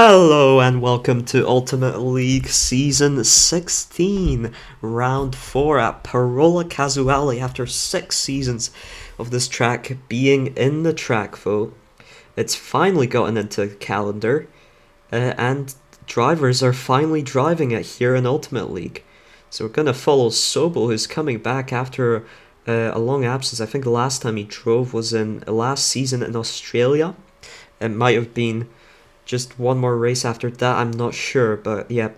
Hello and welcome to Ultimate League Season 16, Round 4 at Parola Casuale after 6 seasons of this track being in the track vote. It's finally gotten into the calendar and drivers are finally driving it here in Ultimate League. So we're going to follow Sobel, who's coming back after a long absence. I think the last time he drove was in last season in Australia. It might have been just one more race after that, I'm not sure, but yeah,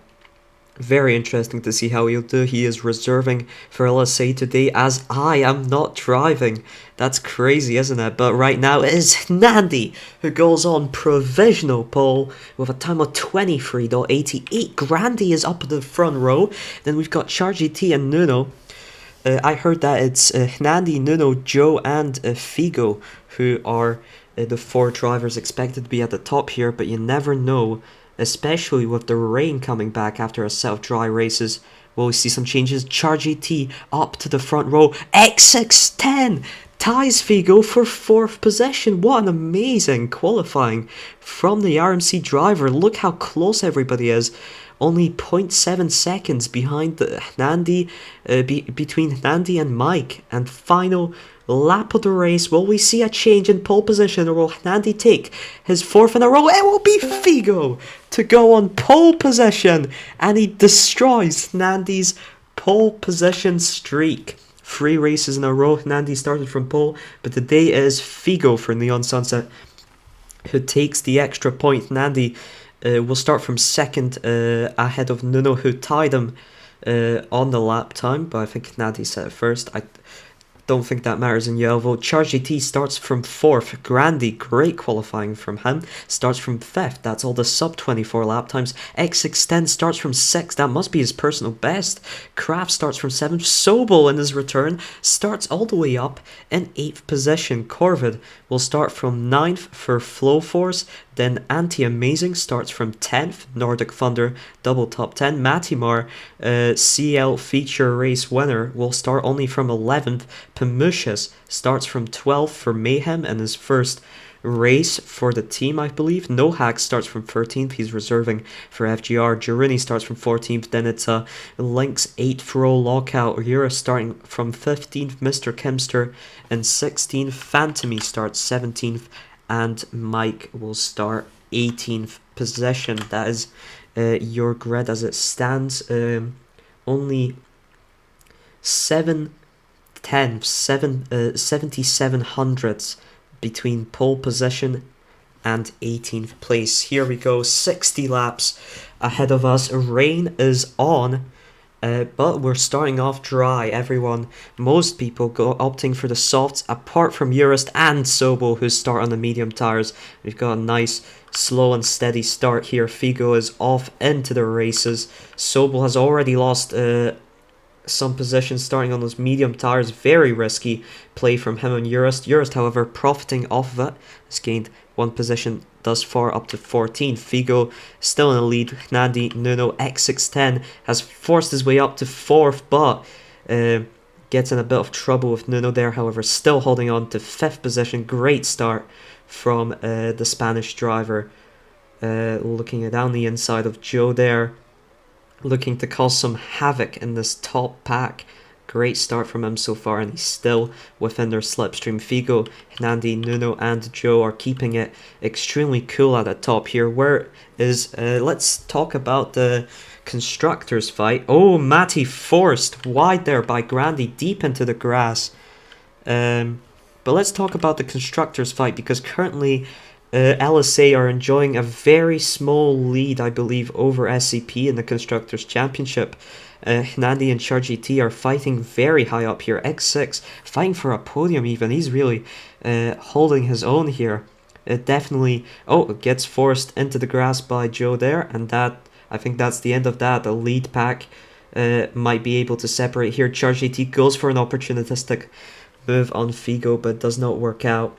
very interesting to see how he'll do. He is reserving for LSA today as I am not driving. That's crazy, isn't it? But right now it is Nandi who goes on provisional pole with a time of 23.88. Grandy is up in the front row. Then we've got CharGT and Nuno. I heard that it's Nandi, Nuno, Joe and Figo who are the 4 drivers expected to be at the top here, but you never know, especially with the rain coming back after a set of dry races. Will we see some changes? CharGT up to the front row. X16 ties Figo for 4th position. What an amazing qualifying from the RMC driver. Look how close everybody is. Only 0.7 seconds behind the Nandi, between Nandi and Mike. And final lap of the race, will we see a change in pole position, or will Nandi take his 4th in a row? It will be Figo to go on pole position, and he destroys Nandi's pole position streak. 3 races in a row, Nandi started from pole, but today it is Figo for Neon Sunset who takes the extra point. Nandi will start from 2nd ahead of Nuno, who tied him on the lap time, but I think Nandi set it first. I don't think that matters in Yelvo. CharGT starts from 4th. Grandy, great qualifying from him, starts from 5th. That's all the sub 24 lap times. X610 starts from 6th. That must be his personal best. Kraft starts from 7th. Sobel in his return starts all the way up in 8th position. Corvid will start from 9th for Flow Force. Then Anti-Amazing starts from 10th. Nordic Thunder, double top 10. Matimar, CL feature race winner, will start only from 11th. Pamushas starts from 12th for Mayhem in his first race for the team, I believe. Nohack starts from 13th. He's reserving for FGR. Girini starts from 14th. Then it's a Lynx 8th row lockout. Yura starting from 15th. Mr. Kimster in 16th. Phantomy starts 17th. And Mike will start 18th position. That is your grid as it stands. Only 77 hundredths between pole position and 18th place. Here we go, 60 laps ahead of us. Rain is on. But we're starting off dry. Most people go opting for the softs, apart from Urist and Sobel, who start on the medium tires. We've got a nice slow and steady start here. Figo is off into the races. Sobel has already lost some positions starting on those medium tires. Very risky play from him and Urist. Urist, however, profiting off of it, has gained 1 position thus far up to 14th. Figo still in the lead. Nandi, Nuno, X610 has forced his way up to 4th, but gets in a bit of trouble with Nuno there, however, still holding on to 5th position. Great start from the Spanish driver. Looking down the inside of Joe there, looking to cause some havoc in this top pack. Great start from him so far, and he's still within their slipstream. Figo, Nandi, Nuno and Joe are keeping it extremely cool at the top here. Let's talk about the constructors fight. Oh, Matty forced wide there by Grandy deep into the grass. But let's talk about the constructors fight, because currently LSA are enjoying a very small lead, I believe, over SCP in the Constructors' Championship. Nandi and CharGT are fighting very high up here. X6 fighting for a podium even. He's really holding his own here. Definitely... Oh, gets forced into the grass by Joe there. And I think that's the end of that. The lead pack might be able to separate here. CharGT goes for an opportunistic move on Figo, but does not work out.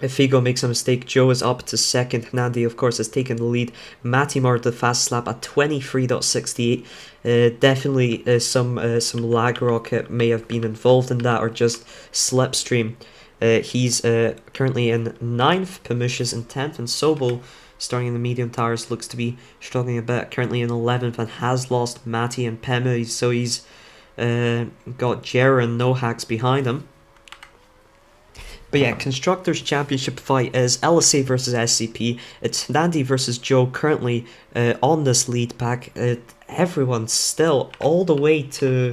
If Figo makes a mistake, Joe is up to 2nd. Nandi, of course, has taken the lead. Matimar the fast slap at 23.68. Definitely some lag rocket may have been involved in that, or just slipstream. He's currently in 9th, Pamushas in 10th, and Sobel starting in the medium tires, looks to be struggling a bit. Currently in 11th and has lost Matty and Pemu, so he's got Jera and Nohax behind him. But yeah, Constructors Championship fight is LSA versus SCP. It's Nandi versus Joe currently on this lead pack. Everyone's still all the way to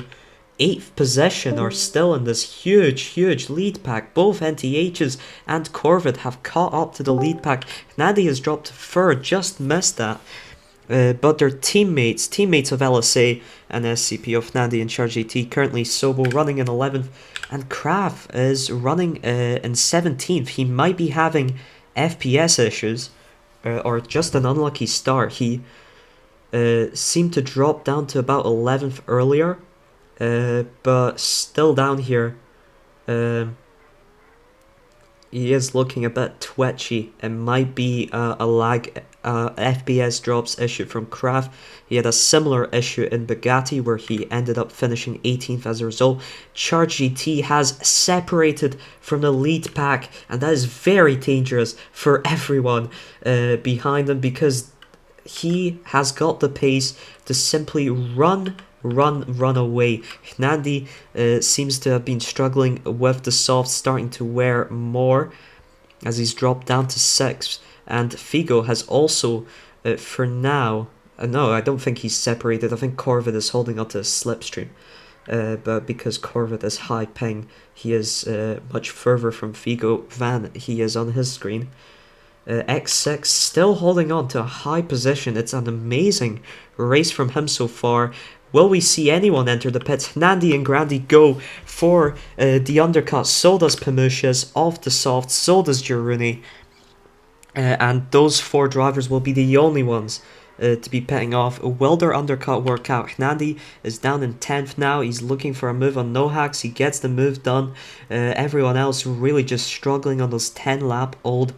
8th position are still in this huge lead pack. Both NTHs and Corvid have caught up to the lead pack. Nandi has dropped to 3rd, just missed that. But their teammates of LSA and SCP of Nandi and Charge AT, currently Sobel running in 11th, and Kraft is running in 17th. He might be having FPS issues, or just an unlucky start. He seemed to drop down to about 11th earlier, but still down here. He is looking a bit twitchy. It might be a lag, FPS drops issue from Kraft. He had a similar issue in Bugatti where he ended up finishing 18th as a result. Charge GT has separated from the lead pack, and that is very dangerous for everyone behind him, because he has got the pace to simply run away. Nandi seems to have been struggling with the softs, starting to wear more as he's dropped down to 6th. And Figo has also, for now, no, I don't think he's separated. I think Corvid is holding up to a slipstream. But because Corvid is high ping, he is much further from Figo than he is on his screen. X6 still holding on to a high position. It's an amazing race from him so far. Will we see anyone enter the pits? Nandi and Grandy go for the undercut. So does Pamushas off the soft. So does Jaruni. And those 4 drivers will be the only ones to be pitting off. Will their undercut work out? Nandi is down in 10th now. He's looking for a move on Nohax. He gets the move done. Everyone else really just struggling on those 10-lap old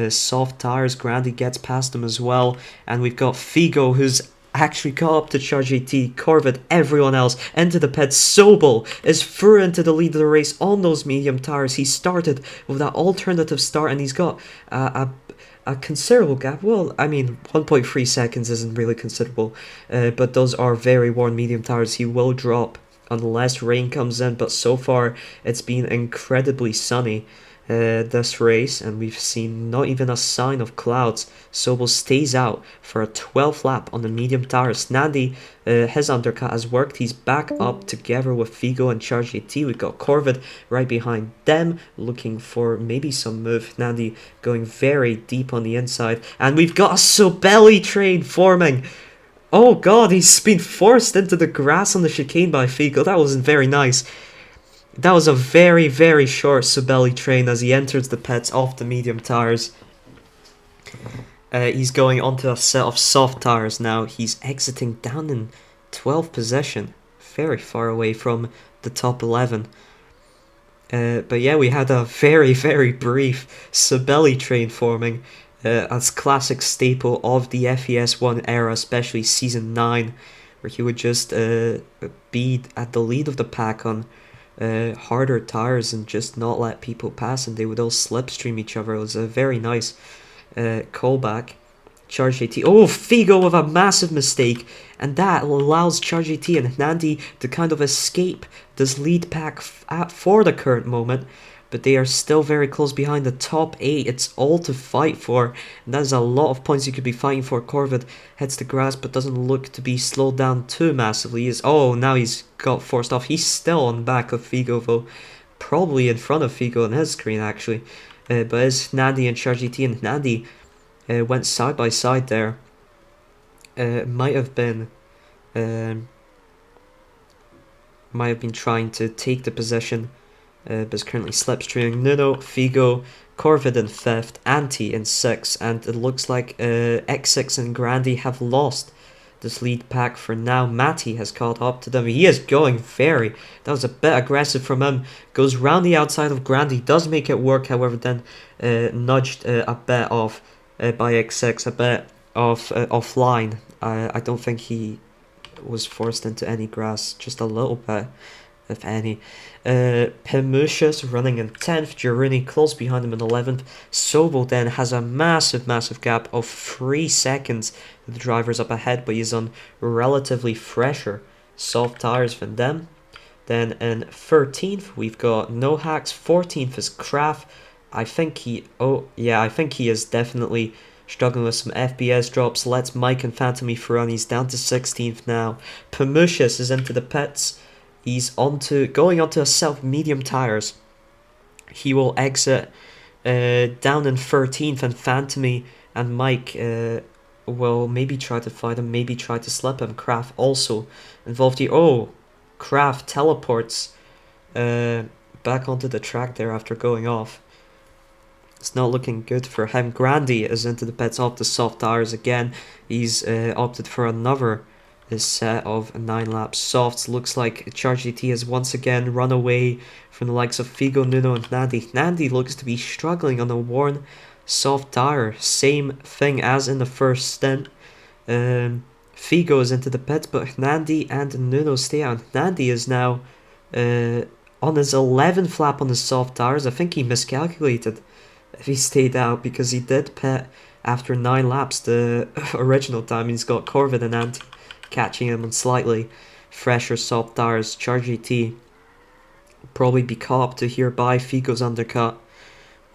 soft tires. Grandy gets past him as well. And we've got Figo, who's actually got up to Charge AT, Corvid, everyone else into the pits. Sobel is through into the lead of the race on those medium tires. He started with that alternative start, and he's got a considerable gap. Well, I mean, 1.3 seconds isn't really considerable, but those are very worn medium tires. He will drop unless rain comes in, but so far it's been incredibly sunny this race, and we've seen not even a sign of clouds. Sobel stays out for a 12th lap on the medium tires. Nandi, his undercut has worked. He's back up together with Figo and Charge AT. We've got Corvid right behind them, looking for maybe some move. Nandi going very deep on the inside, and we've got a Sobel train forming. Oh god, he's been forced into the grass on the chicane by Figo. That wasn't very nice. That was a very short Sobel train as he enters the pits off the medium tires. He's going onto a set of soft tires now. He's exiting down in 12th position, very far away from the top 11. But yeah, we had a very brief Sobel train forming, as classic staple of the FES1 era, especially Season 9, where he would just be at the lead of the pack on harder tires and just not let people pass, and they would all slipstream each other. It was a very nice callback. Charge AT. Oh, Figo with a massive mistake, and that allows Charge AT and Nandi to kind of escape this lead pack for the current moment, but they are still very close behind the top 8. It's all to fight for, and that is a lot of points you could be fighting for. Corvid hits the grass but doesn't look to be slowed down too massively. Now he's got forced off. He's still on the back of Figo, though probably in front of Figo on his screen actually. But it's Nandi and Charge AT, and Nandi went side by side there. Might have been trying to take the position, but is currently slipstreaming. Nuno, Figo, Corvid in 5th, Anti in 6th, and it looks like X6 and Grandy have lost this lead pack for now. Matty has caught up to them. He is going that was a bit aggressive from him. Goes round the outside of Grandy, does make it work, however, then nudged a bit off by X6, a bit offline. I don't think he was forced into any grass, just a little bit. if any. Pimucius running in 10th, Girouni close behind him in 11th. Sobel then has a massive gap of 3 seconds. The driver's up ahead, but he's on relatively fresher soft tires than them. Then in 13th, we've got No Hacks. 14th is Kraft. I think he is definitely struggling with some FPS drops. Let's Mike and Phantom Ferrani. He's down to 16th now. Pimucius is into the pits. He's going onto a medium tires. He will exit down in 13th, and Phantom and Mike will maybe try to fight him, maybe try to slip him. Kraft also involved here. Oh, Kraft teleports back onto the track there after going off. It's not looking good for him. Grandy is into the pits off the soft tires again. He's opted for another set of 9 laps softs. Looks like Charge GT has once again run away from the likes of Figo, Nuno and Nandi. Nandi looks to be struggling on a worn soft tire. Same thing as in the first stint. Figo is into the pits, but Nandi and Nuno stay out. Nandi is now on his 11th lap on his soft tires. I think he miscalculated if he stayed out, because he did pit after 9 laps the original time. He's got Corvid and Ant catching him on slightly fresher soft tires. Charge GT probably be caught up to here by Figo's undercut.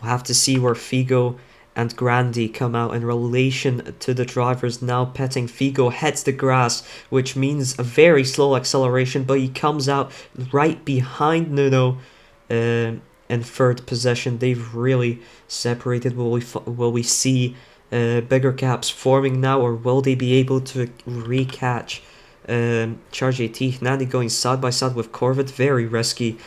We'll have to see where Figo and Grandy come out in relation to the drivers now pitting. Figo hits the grass, which means a very slow acceleration, but he comes out right behind Nuno in 3rd position. They've really separated. Will we see bigger gaps forming now, or will they be able to recatch Charge AT? Nandi going side by side with Corvid. Very risky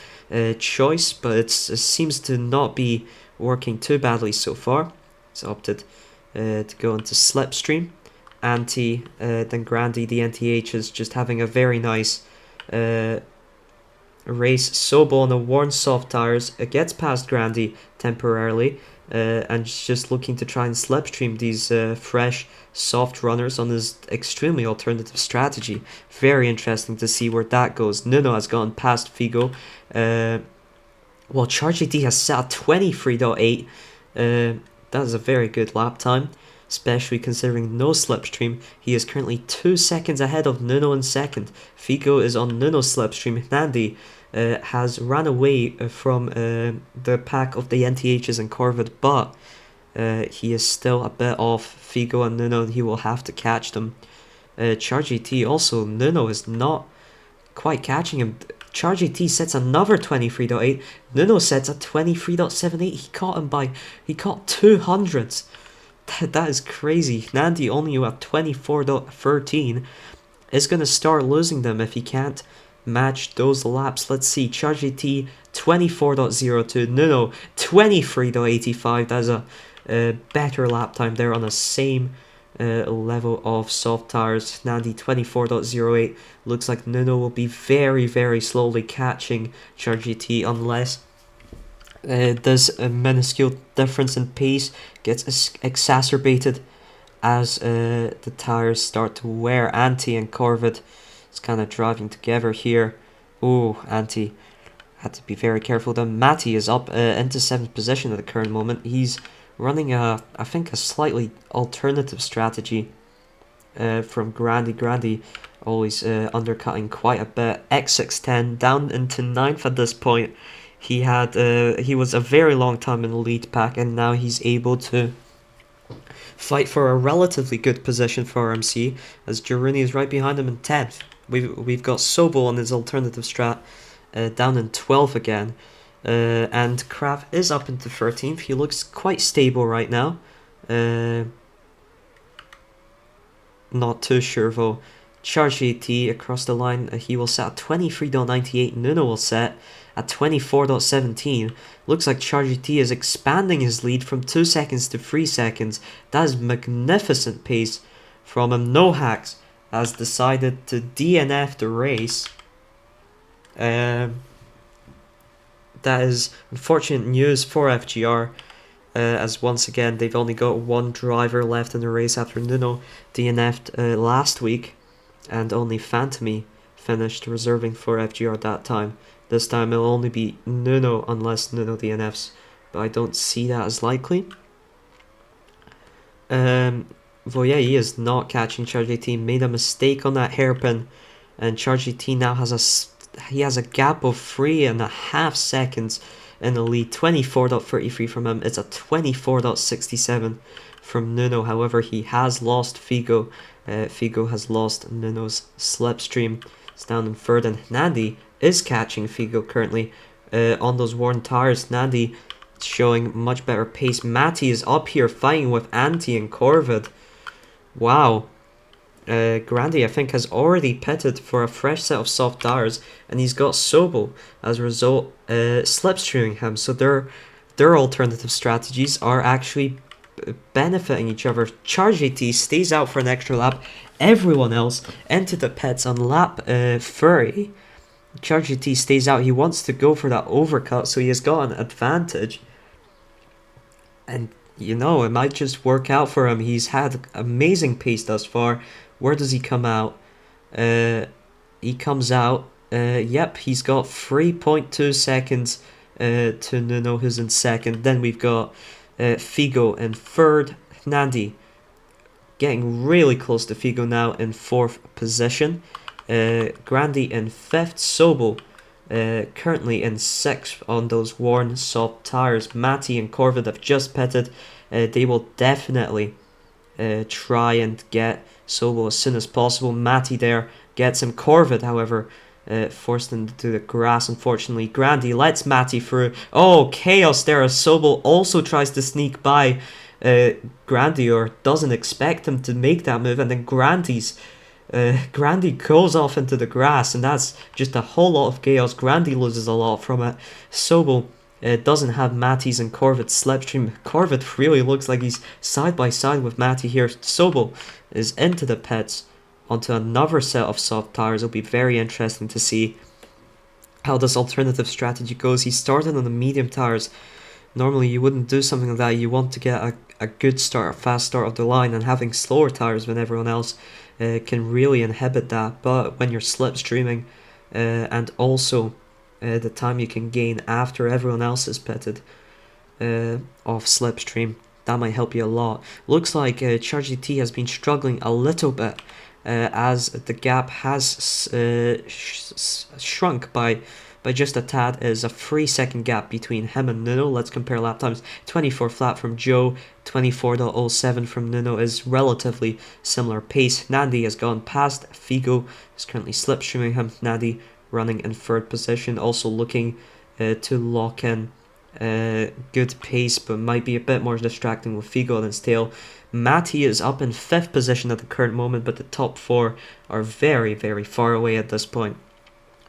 choice, but it seems to not be working too badly so far. He's opted to go into Slipstream. Anti, then Grandy, the NTH, is just having a very nice race. Sobel on the worn soft tires gets past Grandy temporarily, and just looking to try and slipstream these fresh soft runners on his extremely alternative strategy. Very interesting to see where that goes. Nuno has gone past Figo, while Charge AT has set a 23.8. That is a very good lap time, especially considering no slipstream. He is currently 2 seconds ahead of Nuno in 2nd. Figo is on Nuno's slipstream. Nandi has ran away from the pack of the NTHs and Corvid, but he is still a bit off Figo and Nuno, and he will have to catch them. Charge AT also, Nuno is not quite catching him. Charge AT sets another 23.8. Nuno sets a 23.78. He caught 200s. That is crazy. Nandi only at 24.13 is going to start losing them if he can't match those laps. Let's see. Charge AT 24.02. Nuno 23.85. That's a better lap time there on the same level of soft tires. Nandi 24.08. Looks like Nuno will be very, very slowly catching Charge GT unless this minuscule difference in pace gets exacerbated as the tires start to wear. Anti and Corvid is kind of driving together here. Oh, Anti had to be very careful. Then Matty is up into 7th position at the current moment. He's running I think a slightly alternative strategy from Grandy. Grandy always undercutting quite a bit. X610 down into 9th at this point. He was a very long time in the lead pack, and now he's able to fight for a relatively good position for RMC, as Girouni is right behind him in 10th. We've got Sobel on his alternative strat down in 12th again. And Kraft is up into 13th. He looks quite stable right now. Not too sure though. Charge AT across the line, he will set at 23.98. Nuno will set at 24.17. Looks like Charge AT is expanding his lead from 2 seconds to 3 seconds. That is magnificent pace from him. No Hacks has decided to DNF the race. That is unfortunate news for FGR, as once again they've only got one driver left in the race after Nuno DNF'd last week, and only Phantomy finished reserving for FGR that time. This time it'll only be Nuno unless Nuno DNFs, but I don't see that as likely. Well, yeah, he is not catching Charge 18. Made a mistake on that hairpin, and Charge 18 now has a gap of 3.5 seconds in the lead. 24.33 from him. It's a 24.67 from Nuno. However, he has lost Figo. Figo has lost Nuno's slipstream. It's down in third, and Nandi is catching Figo currently on those worn tires. Nandi showing much better pace. Matty is up here fighting with Anti and Corvid. Wow. Grandi, I think, has already pitted for a fresh set of soft tires, and he's got Sobel as a result slipstreaming him. So their alternative strategies are actually benefiting each other. Charge AT stays out for an extra lap. Everyone else entered the pits on lap 30. Charge AT stays out. He wants to go for that overcut, so he has got an advantage. And you know, it might just work out for him. He's had amazing pace thus far. Where does he come out? He comes out. Yep, he's got 3.2 seconds to Nuno, who's in second. Then we've got Figo in third. Nandi getting really close to Figo now in fourth position. Grandi in fifth. Sobel currently in sixth on those worn soft tires. Matty and Corvid have just pitted. They will definitely try and get Sobel as soon as possible. Matty there gets him. Corvid, however, forced into the grass, unfortunately. Grandi lets Matty through. Oh, chaos there as Sobel also tries to sneak by Grandi, or doesn't expect him to make that move, and then Grandi goes off into the grass, and that's just a whole lot of chaos. Grandi loses a lot from it. Sobel doesn't have Matty's and Corvid's slipstream. Corvid really looks like he's side by side with Matty here. Sobel is into the pits onto another set of soft tires. It'll be very interesting to see how this alternative strategy goes. He started on the medium tires. Normally you wouldn't do something like that. You want to get a good start, a fast start of the line, and having slower tires than everyone else can really inhibit that. But when you're slipstreaming and also the time you can gain after everyone else is pitted off slipstream, that might help you a lot. Looks like Charge GT has been struggling a little bit as the gap has shrunk by just a tad. Is a 3-second gap between him and Nuno. Let's compare lap times. 24 flat from Joe, 24.07 from Nuno is relatively similar pace. Nandi has gone past Figo, is currently slipstreaming him. Nandi running in third position, also looking to lock in good pace, but might be a bit more distracting with Figo on his tail. Matty is up in fifth position at the current moment, but the top four are very, very far away at this point.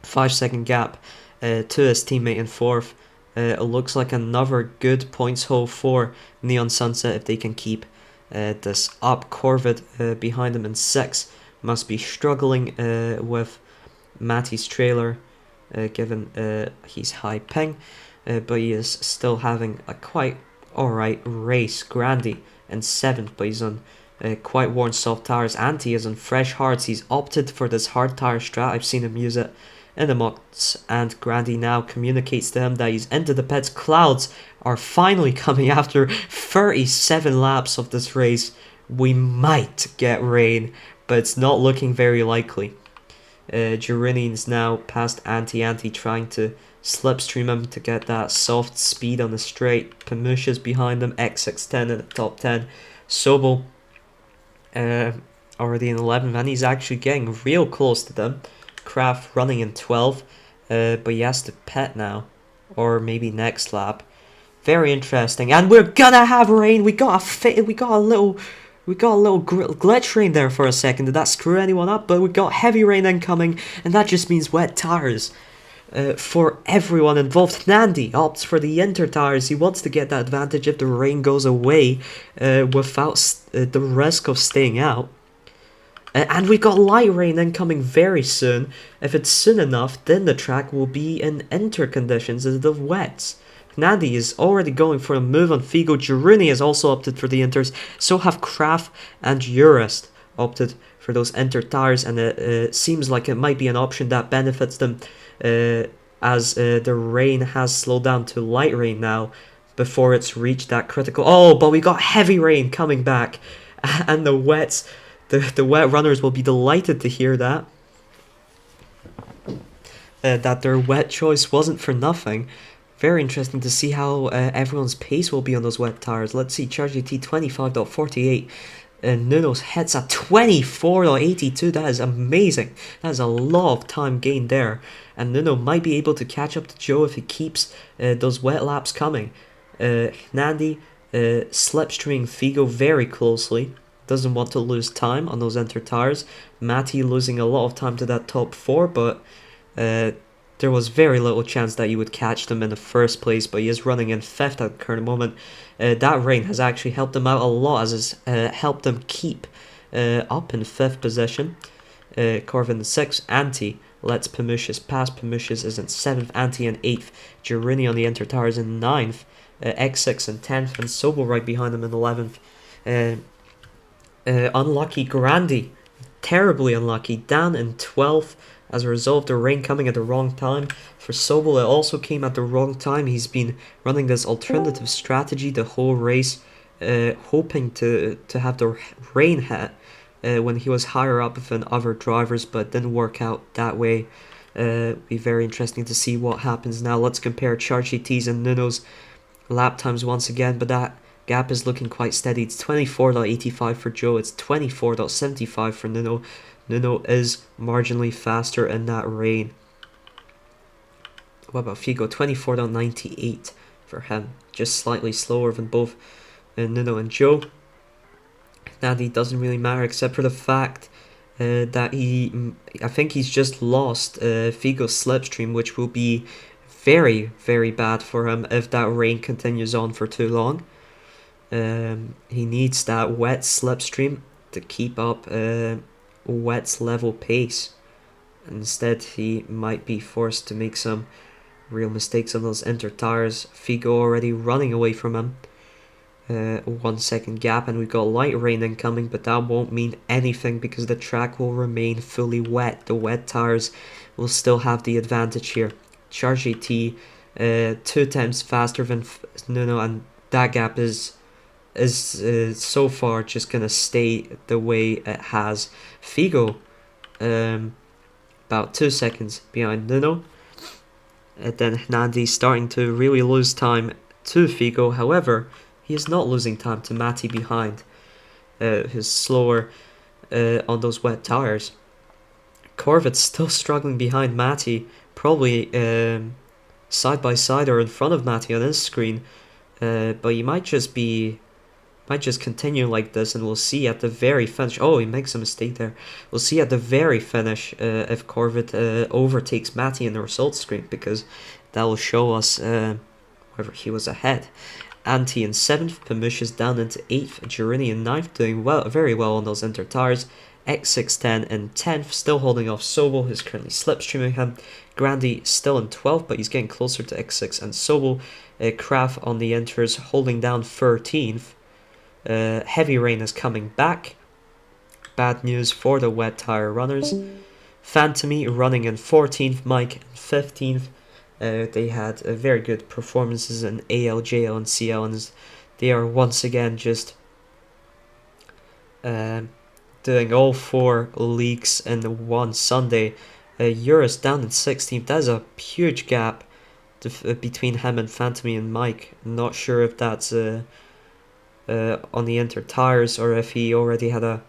5-second gap to his teammate in fourth. It looks like another good points hole for Neon Sunset if they can keep this up. Corvid behind him in sixth must be struggling with Matty's trailer, given he's high ping, but he is still having a quite alright race. Grandi in seventh, but he's on quite worn soft tires. Anti is on fresh hards. He's opted for this hard tire strat. I've seen him use it in the mocks, and Grandi now communicates to him that he's into the pits. Clouds are finally coming after 37 laps of this race. We might get rain, but it's not looking very likely. Gironini's now past Anti trying to slipstream him to get that soft speed on the straight. Pamusha's behind him, X610 in the top 10. Sobel already in 11th, and he's actually getting real close to them. Kraft running in 12th, but he has to pit now, or maybe next lap. Very interesting, and we're gonna have rain. We got a little glitch rain there for a second. Did that screw anyone up? But we got heavy rain incoming, and that just means wet tires for everyone involved. Nandi opts for the inter tires. He wants to get that advantage if the rain goes away without the risk of staying out. And we got light rain incoming very soon. If it's soon enough, then the track will be in inter conditions instead of wets. Nandi is already going for a move on Figo. Girouni has also opted for the inters. So have Kraft and Urist opted for those inter tires, and it seems like it might be an option that benefits them as the rain has slowed down to light rain now before it's reached that critical. Oh, but we got heavy rain coming back, and the wet runners will be delighted to hear that. That their wet choice wasn't for nothing. Very interesting to see how everyone's pace will be on those wet tires. Let's see, Charge GT 25.48. And Nuno's hits at 24.82. That is amazing. That is a lot of time gained there. And Nuno might be able to catch up to Joe if he keeps those wet laps coming. Nandi slipstreaming Figo very closely. Doesn't want to lose time on those enter tires. Matty losing a lot of time to that top 4, but there was very little chance that you would catch them in the first place, but he is running in 5th at the current moment. That rain has actually helped him out a lot, as it's helped him keep up in 5th position. Corvin in 6th, Anti lets Pamushis pass. Pamushis is in 7th, Anti in 8th, Girini on the enter tires in 9th, X6 in 10th, and Sobel right behind him in 11th. Unlucky Grandi, terribly unlucky, down in 12th. As a result of the rain coming at the wrong time. For Sobel, it also came at the wrong time. He's been running this alternative strategy the whole race, hoping to have the rain hit when he was higher up than other drivers, but it didn't work out that way. Be very interesting to see what happens now. Let's compare Charge GT's and Nuno's lap times once again, but that gap is looking quite steady. It's 24.85 for Joe, it's 24.75 for Nuno. Nuno is marginally faster in that rain. What about Figo? 24.98 for him. Just slightly slower than both Nuno and Joe. Nadi doesn't really matter except for the fact that I think he's just lost Figo's slipstream, which will be very, very bad for him if that rain continues on for too long. He needs that wet slipstream to keep up Wet's level pace. Instead, he might be forced to make some real mistakes on those enter tires. Figo already running away from him. 1 second gap, and we've got light rain incoming, but that won't mean anything because the track will remain fully wet. The wet tires will still have the advantage here. Charge AT 2 times faster than Nuno, and that gap is so far just gonna stay the way it has. Figo about 2 seconds behind Nuno, and then Nandi starting to really lose time to Figo. However, he is not losing time to Matty behind, who's slower on those wet tires. Corvett's still struggling behind Matty, probably side by side or in front of Matty on his screen, but he might just continue like this, and we'll see at the very finish. Oh, he makes a mistake there. We'll see at the very finish if Corvette overtakes Matty in the results screen, because that will show us whether he was ahead. Anti in 7th, Pamushis down into 8th, Girini in 9th, doing very well on those inter tires. X610 in 10th, still holding off Sobel, who's currently slipstreaming him. Grandi still in 12th, but he's getting closer to X6 and Sobel. Kraft on the inters, holding down 13th. Heavy rain is coming back. Bad news for the wet tire runners. Phantomy running in 14th, Mike in 15th. They had very good performances in AL, JL, and CL, and they are once again just doing all 4 leagues in one Sunday. Eurus down in 16th. That is a huge gap between him and Phantomy and Mike. Not sure if that's on the inter tires or if he already had a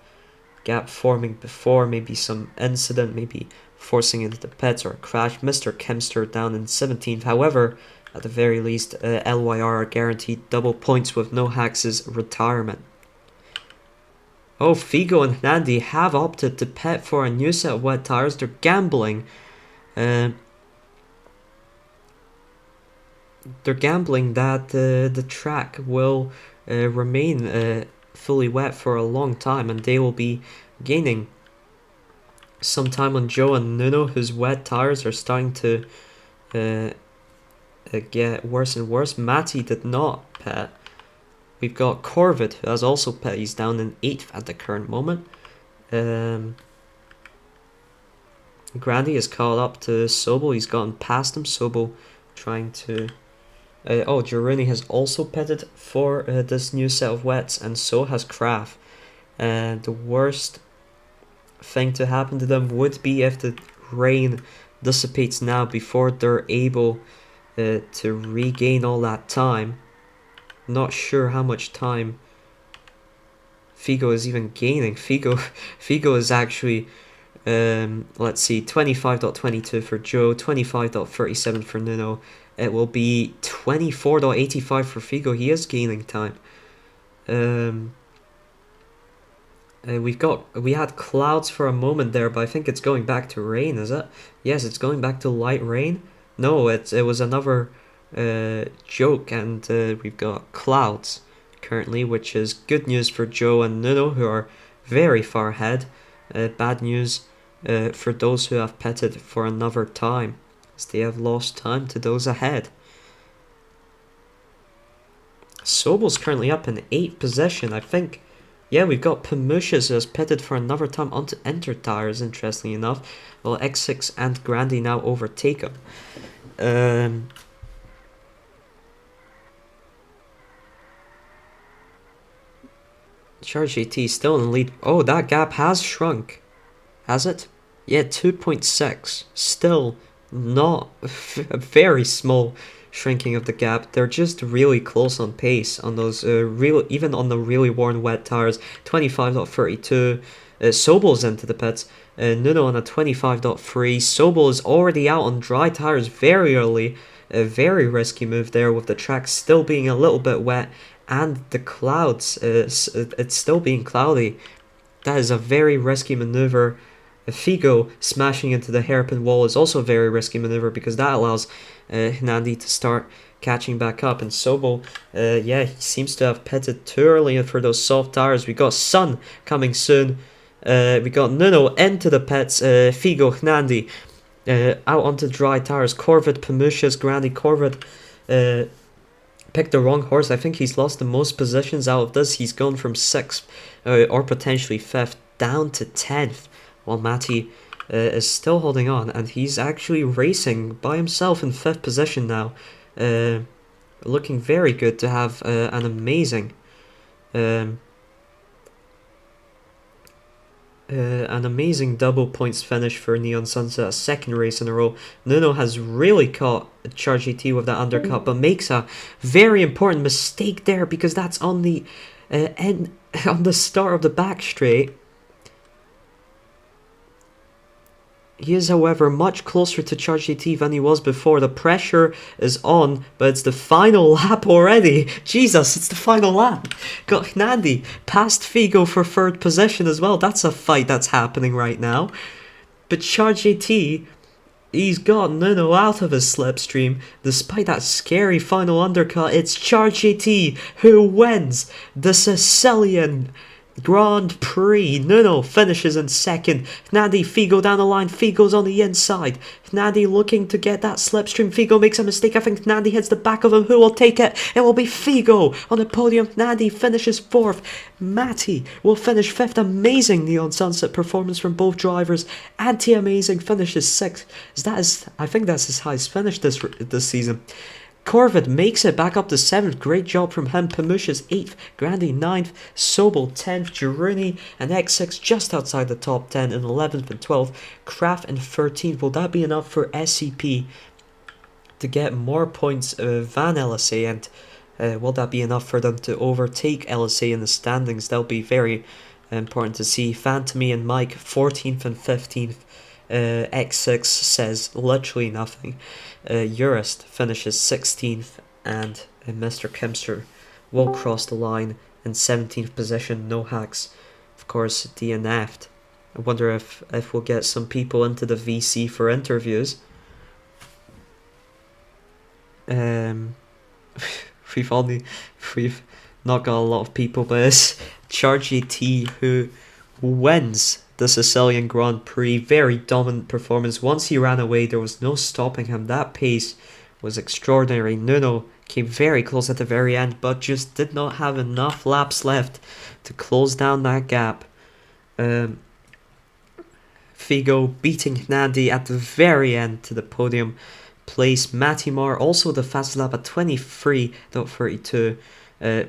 gap forming before, maybe some incident, maybe forcing into the pits or a crash. Mr. Kemster down in 17th. However, at the very least, LYR are guaranteed double points with no hacks' retirement. Oh, Figo and Nandi have opted to pit for a new set of wet tires. They're gambling. They're gambling that the track will remain fully wet for a long time, and they will be gaining some time on Joe and Nuno, whose wet tires are starting to get worse and worse. Matty did not pit. We've got Corvette, who has also pit. He's down in 8th at the current moment. Grandi is caught up to Sobel. He's gotten past him. Sobel trying to... Girouni has also pitted for this new set of wets, and so has Kraft. The worst thing to happen to them would be if the rain dissipates now before they're able to regain all that time. Not sure how much time Figo is even gaining. Figo is actually, let's see, 25.22 for Joe, 25.37 for Nuno. It will be 24.85 for Figo. He is gaining time. We had clouds for a moment there, but I think it's going back to rain, is it? Yes, it's going back to light rain. No, it was another joke, and we've got clouds currently, which is good news for Joe and Nuno, who are very far ahead. Bad news for those who have pitted for another time, as they have lost time to those ahead. Sobel's currently up in 8th position, I think. Yeah, we've got Pamushas who has pitted for another time onto Enter tires, interestingly enough. Well, X6 and Grandi now overtake him. Charge GT still in the lead. Oh, that gap has shrunk. Has it? Yeah, 2.6. Still not a very small shrinking of the gap. They're just really close on pace on those even on the really worn wet tires. 25.32. Sobel's into the pits. Nuno on a 25.3. Sobel is already out on dry tires very early. A very risky move there with the track still being a little bit wet and the clouds. It's still being cloudy. That is a very risky maneuver. Figo smashing into the hairpin wall is also a very risky maneuver because that allows Hnandi to start catching back up. And Sobel, yeah, he seems to have pitted too early for those soft tires. We got Sun coming soon. We got Nuno into the pits. Figo, Hnandi out onto dry tires. Corvid, Pamushas, Grandi. Corvid picked the wrong horse. I think he's lost the most positions out of this. He's gone from 6th or potentially 5th down to 10th. While Matty is still holding on, and he's actually racing by himself in 5th position now. Looking very good to have an amazing double points finish for Neon Sunset, a 2nd race in a row. Nuno has really caught Charge GT with that undercut, but makes a very important mistake there because that's on the on the start of the back straight. He is, however, much closer to Charge GT than he was before. The pressure is on, but it's the final lap already. Jesus, it's the final lap. Got Hnandi past Figo for 3rd position as well. That's a fight that's happening right now. But Charge GT, he's got Nuno out of his slipstream. Despite that scary final undercut, it's Charge GT who wins the Sicilian Grand Prix. Nuno finishes in 2nd. Hnandi, Figo down the line. Figo's on the inside. Hnandi looking to get that slipstream. Figo makes a mistake. I think Hnandi hits the back of him. Who will take it? It will be Figo on the podium. Hnandi finishes 4th. Matty will finish 5th. Amazing Neon Sunset performance from both drivers. Anti-amazing finishes 6th. I think that's his highest finish this season. Corvid makes it back up to 7th. Great job from him. Pamushas 8th. Grandi 9th. Sobel 10th. Girouni and X6 just outside the top 10 in 11th and 12th. Kraft in 13th. Will that be enough for SCP to get more points than LSA? And will that be enough for them to overtake LSA in the standings? That'll be very important to see. Phantomy and Mike 14th and 15th. X6 says literally nothing. Urist finishes 16th, and Mr. Kempster will cross the line in 17th position. No hacks, of course, DNF'd. I wonder if we'll get some people into the VC for interviews. We've not got a lot of people, but it's Charge GT who wins the Sicilian Grand Prix. Very dominant performance. Once he ran away, there was no stopping him. That pace was extraordinary. Nuno came very close at the very end, but just did not have enough laps left to close down that gap. Figo beating Nandi at the very end to the podium place. Matimar also the fastest lap at 23.32.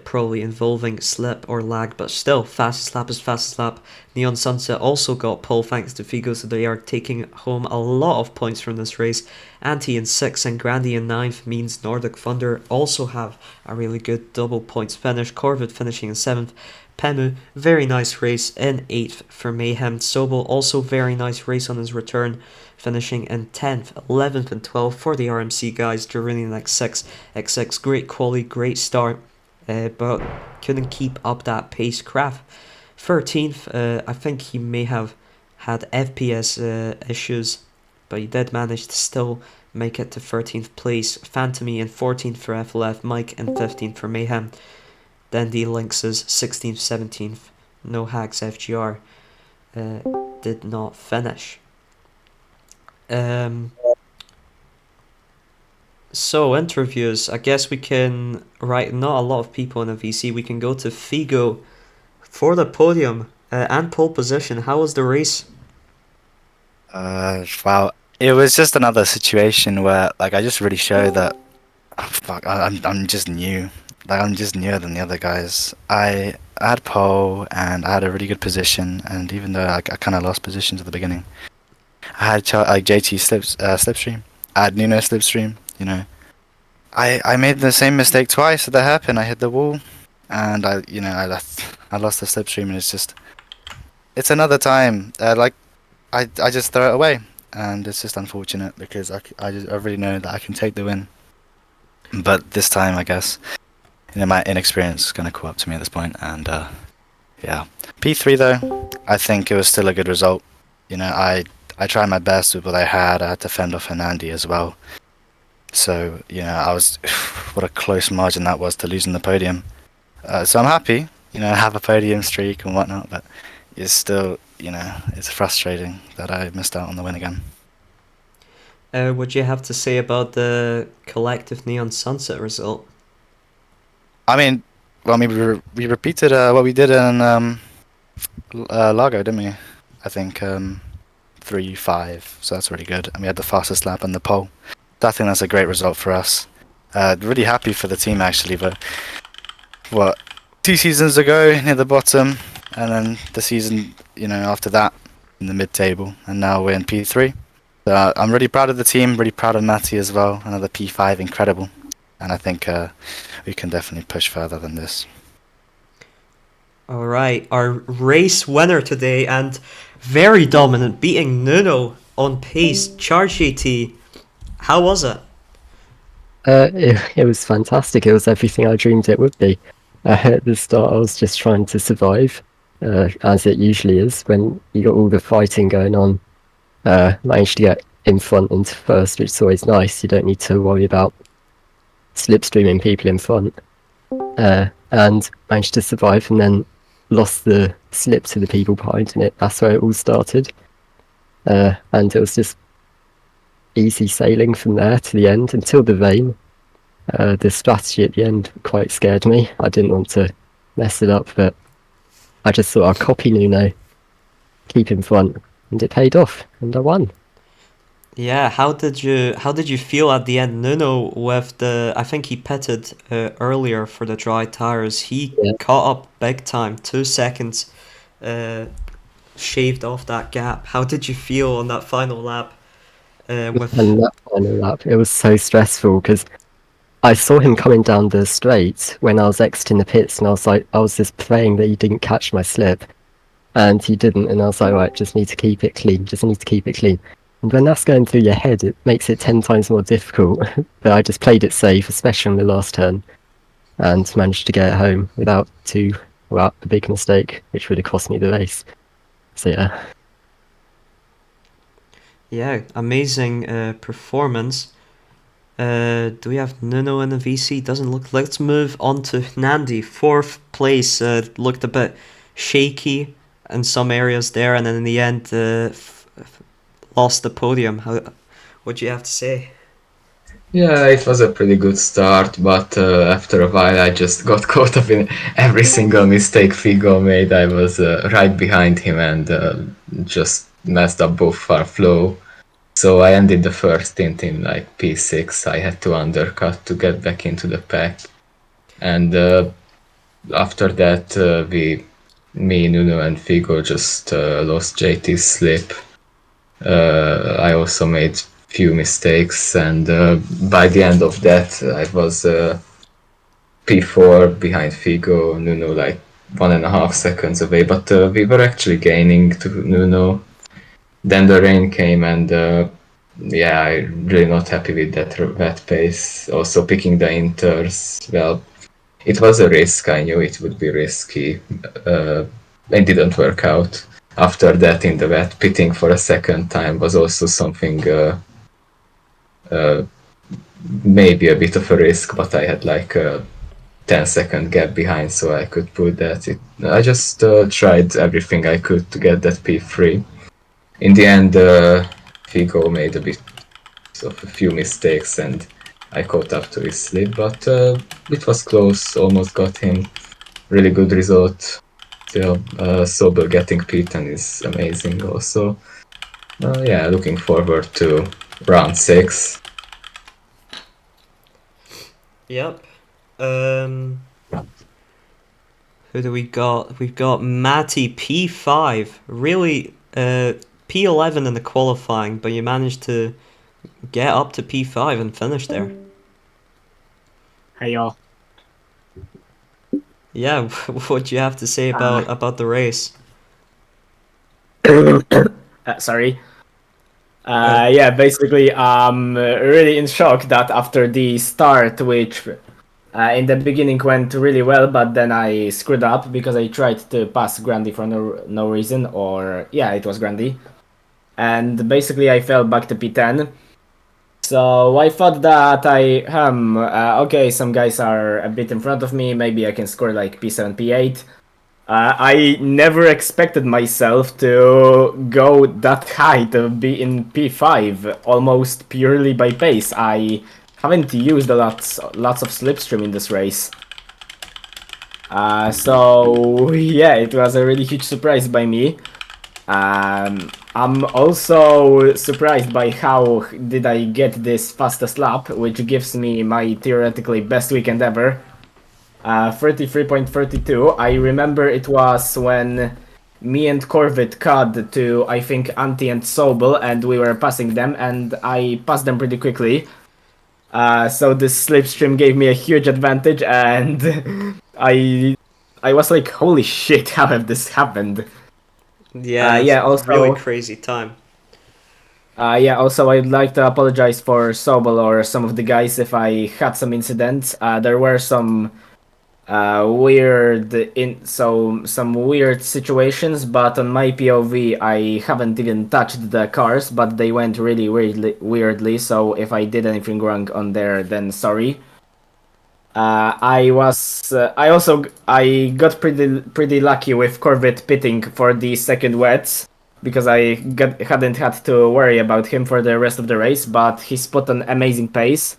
Probably involving slip or lag, but still, fastest lap is fastest lap. Neon Sunset also got pole thanks to Figo, so they are taking home a lot of points from this race. Anti in 6th and Grandy in 9th means Nordic Thunder also have a really good double points finish. Corvid finishing in 7th. Pemu, very nice race in 8th for Mayhem. Sobel, also very nice race on his return, finishing in 10th, 11th and 12th for the RMC guys. Duranian X6, X6, great quality, great start. But couldn't keep up that pace. Kraft 13th. I think he may have had FPS issues, but he did manage to still make it to 13th place. Phantomy in 14th for FLF, Mike in 15th for Mayhem. Then the Lynxes 16th, 17th. No Hacks FGR did not finish. So interviews, I guess we can, right, not a lot of people in a VC, we can go to Figo for the podium and pole position. How was the race? Wow, it was just another situation where like I just really showed that I'm just new. Like I'm just newer than the other guys. I had pole and I had a really good position, and even though I kind of lost positions at the beginning, I had like JT slipstream. I had Nuno slipstream. You know, I made the same mistake twice at the hairpin. I hit the wall, and I lost the slipstream, and it's another time. I just throw it away, and it's just unfortunate because I really know that I can take the win. But this time, I guess, my inexperience is going to caught up to me at this point, and yeah. P3 though, I think it was still a good result. I tried my best with what I had. I had to fend off Hernandi as well. So, I was, what a close margin that was to losing the podium. So I'm happy, have a podium streak and whatnot, but it's still, it's frustrating that I missed out on the win again. What do you have to say about the collective Neon Sunset result? I mean, well, maybe we repeated what we did in Largo, didn't we? I think 3-5, so that's really good. And we had the fastest lap on the pole. I think that's a great result for us. Really happy for the team actually, but what, 2 seasons ago near the bottom, and then the season, after that in the mid-table, and now we're in P3. So I'm really proud of the team, really proud of Matty as well. Another P5, incredible. And I think we can definitely push further than this. Alright, our race winner today and very dominant, beating Nuno on pace, Charge AT. How was it? It was fantastic. It was everything I dreamed it would be. At the start, I was just trying to survive, as it usually is when you got all the fighting going on. Managed to get in front into first, which is always nice. You don't need to worry about slipstreaming people in front. And managed to survive, and then lost the slip to the people behind, and that's where it all started. And it was just easy sailing from there to the end until the vane. The strategy at the end quite scared me. I didn't want to mess it up, but I just thought I'd copy Nuno, keep in front, and it paid off, and I won. Yeah, how did you feel at the end? Nuno with I think he pitted earlier for the dry tires. He caught up big time, 2 seconds, shaved off that gap. How did you feel on that final lap? And that final lap, it was so stressful because I saw him coming down the straight when I was exiting the pits, and I was just praying that he didn't catch my slip, and he didn't, and I was like, right, just need to keep it clean, And when that's going through your head, it makes it 10 times more difficult. But I just played it safe, especially on the last turn, and managed to get it home without a big mistake, which would have cost me the race. So yeah. Yeah, amazing performance. Do we have Nuno in the VC? Doesn't look. Let's move on to Nandi. 4th place. Looked a bit shaky in some areas there, and then in the end, lost the podium. What do you have to say? Yeah, it was a pretty good start, but after a while I just got caught up in every single mistake Figo made. I was right behind him and just messed up both our flow. So I ended the first stint in like P6. I had to undercut to get back into the pack, and after that me, Nuno, and Figo just lost JT's slip. I also made few mistakes, and by the end of that, I was P4 behind Figo, Nuno like 1.5 seconds away. But we were actually gaining to Nuno. Then the rain came, and yeah, I'm really not happy with that wet pace. Also picking the inters, well, it was a risk. I knew it would be risky. It didn't work out. After that, in the wet, pitting for a second time was also something uh, maybe a bit of a risk, but I had like a 10-second gap behind, so I could put that. I just tried everything I could to get that P3. In the end, Figo made a bit of a few mistakes, and I caught up to his slip, but it was close. Almost got him. Really good result. Still, Sobel getting P10 is amazing. Also, yeah, looking forward to round 6. Yep. Who do we got? We've got Matty P5. Really, P11 in the qualifying, but you managed to get up to P5 and finish there. Hey y'all. Yeah, what do you have to say about the race? Sorry. Yeah, basically, I'm really in shock that after the start, which in the beginning went really well, but then I screwed up because I tried to pass Grandy for no reason, or yeah, it was Grandy. And basically, I fell back to P10. So I thought that okay, some guys are a bit in front of me, maybe I can score like P7, P8. I never expected myself to go that high, to be in P5, almost purely by pace. I haven't used lots of slipstream in this race. So yeah, it was a really huge surprise by me. I'm also surprised by how did I get this fastest lap, which gives me my theoretically best weekend ever. 33.32. I remember it was when me and Corvid cut to, I think, Anti and Sobel, and we were passing them, and I passed them pretty quickly. So this slipstream gave me a huge advantage, and I was like, holy shit, how have this happened? Yeah, Yeah, it's also, really crazy time. yeah, also I'd like to apologize for Sobel or some of the guys if I had some incidents. There were some some weird situations, but on my POV I haven't even touched the cars, but they went really weirdly, so if I did anything wrong on there, then sorry. I got pretty lucky with Corvette pitting for the second wets, because I hadn't had to worry about him for the rest of the race, but he's put an amazing pace.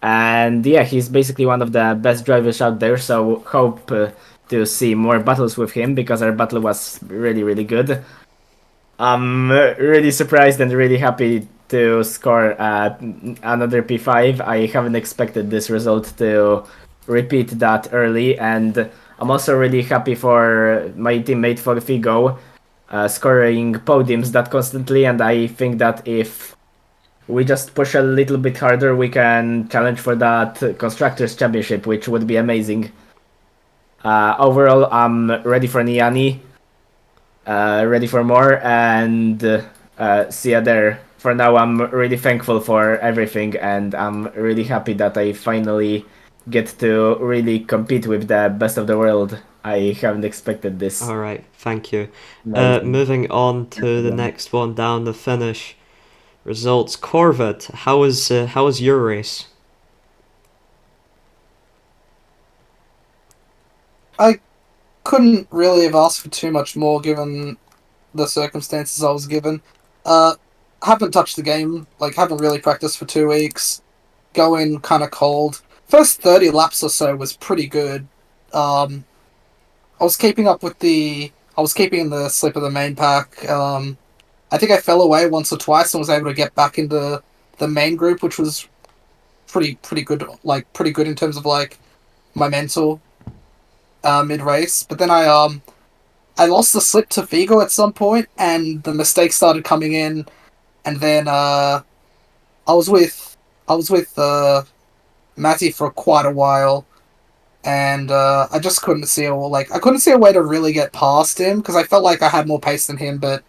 And yeah, he's basically one of the best drivers out there, so hope to see more battles with him, because our battle was really good. I'm really surprised and really happy to score another P5. I haven't expected this result to repeat that early, and I'm also really happy for my teammate for Figo scoring podiums that constantly, and I think that if we just push a little bit harder, we can challenge for that Constructors' Championship, which would be amazing. Overall, I'm ready for Niani, ready for more, and see ya there. For now, I'm really thankful for everything, and I'm really happy that I finally get to really compete with the best of the world. I haven't expected this. All right, thank you. Amazing. Moving on to the next one down the finish. Results. Corvette, how was your race? I couldn't really have asked for too much more given the circumstances I was given. Haven't touched the game, like haven't really practiced for 2 weeks. Go in kind of cold. First 30 laps or so was pretty good. I was keeping up with I was keeping in the slip of the main pack. I think I fell away once or twice and was able to get back into the main group, which was pretty good, like pretty good in terms of like my mental mid race. But then I lost the slip to Figo at some point, and the mistakes started coming in, and then I was with Matty for quite a while, and I just couldn't see I couldn't see a way to really get past him because I felt like I had more pace than him, but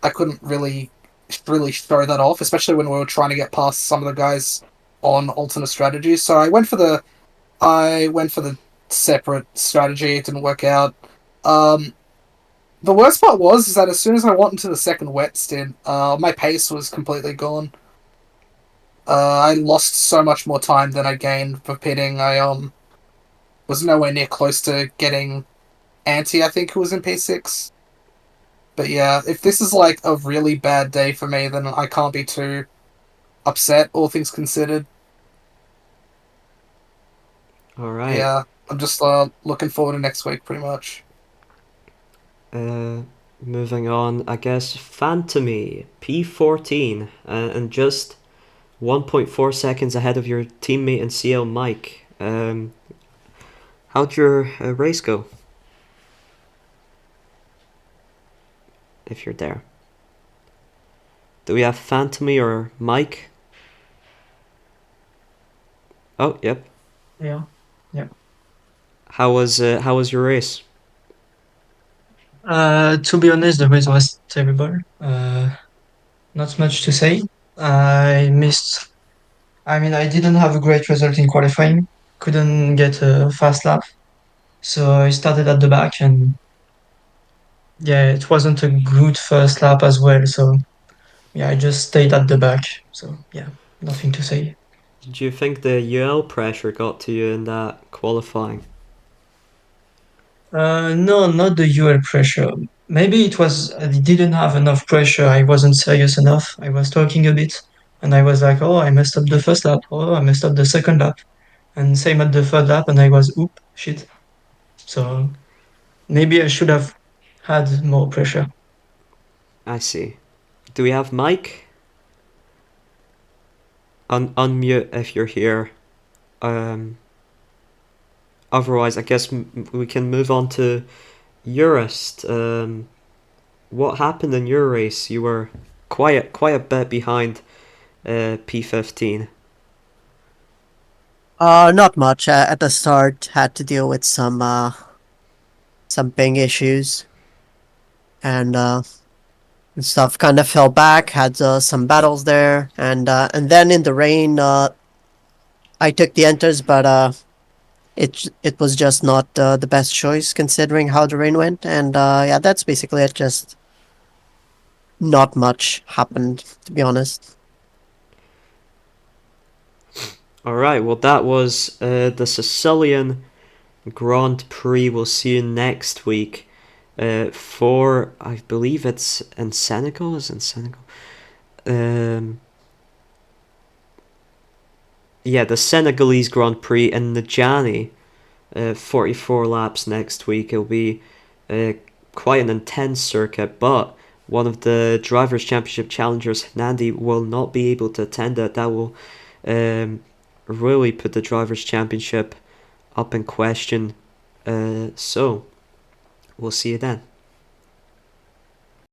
I couldn't really show that off, especially when we were trying to get past some of the guys on alternate strategies. So I went for the separate strategy. It didn't work out. The worst part was is that as soon as I went into the second wet stint, my pace was completely gone. I lost so much more time than I gained for pitting. I was nowhere near close to getting Anti, I think, who was in P6. But yeah, if this is like a really bad day for me, then I can't be too upset, all things considered. All right. Yeah, I'm just looking forward to next week, pretty much. Moving on, I guess Phantomy P14 and just 1.4 seconds ahead of your teammate and CL Mike. How'd your race go? If you're there. Do we have Phantomy or Mike? Oh, yep. Yeah. How was your race? To be honest, the race was terrible. Not much to say. I missed. I mean, I didn't have a great result in qualifying. Couldn't get a fast lap, so I started at the back, and yeah, it wasn't a good first lap as well. So yeah, I just stayed at the back. So yeah, nothing to say. Do you think the UL pressure got to you in that qualifying? No, not the UL pressure. Maybe it was I didn't have enough pressure. I wasn't serious enough. I was talking a bit, and I was like, "Oh, I messed up the first lap. Oh, I messed up the second lap." And same at the third lap, and I was, "Oop, shit." So maybe I should have had more pressure. I see. Do we have Mike? Unmute if you're here. Otherwise, I guess we can move on to Eurist. What happened in your race? You were quite a bit behind P15. Not much. At the start, had to deal with some ping issues and stuff. Kind of fell back. Had some battles there, and then in the rain, I took the enters, but it was just not the best choice considering how the rain went. And yeah, that's basically it. Just not much happened, to be honest. All right. Well, that was the Sicilian Grand Prix. We'll see you next week. For I believe it's in Senegal. Is it in Senegal? Yeah, the Senegalese Grand Prix in Najani. 44 laps next week. It'll be quite an intense circuit, but one of the Drivers' Championship challengers, Nandi, will not be able to attend it. That will really put the Drivers' Championship up in question. So, we'll see you then.